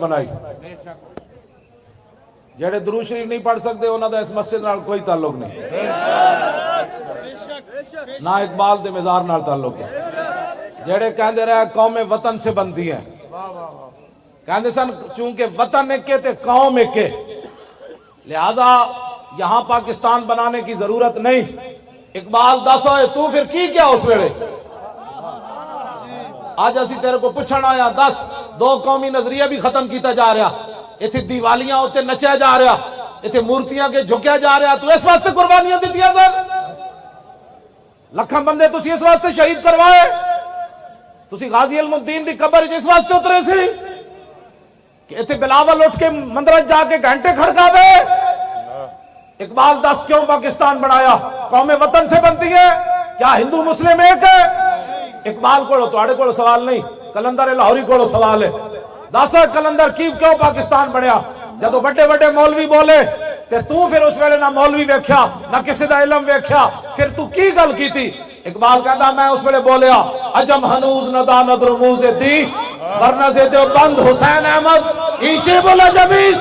بنائی. جڑے درود شریف نہیں پڑھ سکتے انہاں دا اس مسجد نال کوئی تعلق نہیں، نہ اقبال دے مزار نال تعلق ہے. جڑے کہندے رہے قوم وطن سے بنتی ہیں، کہندے سن چونکہ وطن ایک ہے تے قوم ایک ہے، لہذا یہاں پاکستان بنانے کی ضرورت نہیں. اقبال دس ہوئے تو پھر کی کیا اس ویلے؟ آج اسی تیرے کو پوچھنا آیا، دس دو قومی نظریہ بھی ختم کیتا جا رہا، ایتھے دیوالیاں ہوتے نچیا جا رہا، ایتھے مورتیاں کے جھکیا جا رہا. تو اس واسطے قربانیاں دیتیاں سن، لکھاں بندے تسی اس واسطے شہید کروائے، تسی غازی علم الدین دی قبر اس واسطے اترے سی کہ ایتھے بلاول اٹھ کے مندرج جا کے گھنٹے کھڑکاوے. اقبال دس کیوں پاکستان بنایا؟ قوم وطن سے بنتی ہے، کیا ہندو مسلم ایک ہے؟ اقبال کو تواڈے کول سوال نہیں، کلندر لاہوری کو سوال ہے. دس کلندر کیوں پاکستان بنیا؟ جدو بڑے بڑے مولوی بولے تے تو پھر اس ویلے نہ مولوی ویکھیا نہ کسی دا علم ویکھیا، پھر تو کی گل کیتی؟ اقبال کہتا میں اس ویلے بولیا عجم ہنوز نہ داند رموز دی ورنہ سے دیوبند حسین احمد ایچے بولا جبیش.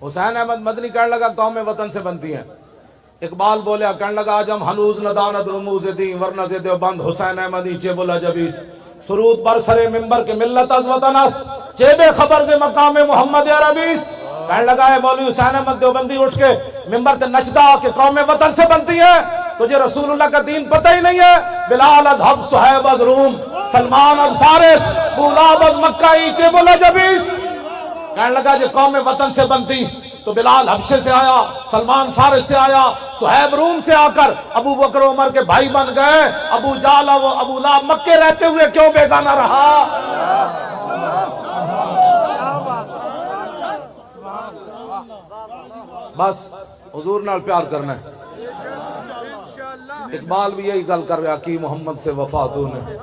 حسین احمد مدنی کہنے لگا قوم وطن سے بنتی ہیں. اقبال بولیا کہنے لگا آجم ہنوز ندانت رموز دین ورنہ سے دیوبند حسین احمد ایچے بولا جبیس. سرود بر سر ممبر کے ملت از وطن است چیبے خبر سے مقام محمد عربیس. کہنے لگا ہے مولوی حسین احمد دیوبندی اٹھ کے ممبر تے نچدا کہ قوم وطن سے بنتی ہے، تجھے رسول اللہ کا دین پتہ ہی نہیں ہے. بلال از حب صہیب از روم سلمان از فارس فولاد از مکہ ایچے بولا جبیس. کہنے لگا جو قوم وطن سے بنتی تو بلال حبشے سے آیا، سلمان فارس سے آیا، صہیب روم سے آ کر ابو بکر عمر کے بھائی بن گئے. ابو جہل و ابو لہب مکے رہتے ہوئے کیوں بیگانہ رہا؟ بس حضور نال پیار کرنا ہے. اقبال بھی یہی گل کر رہا کی محمد سے وفا تو نے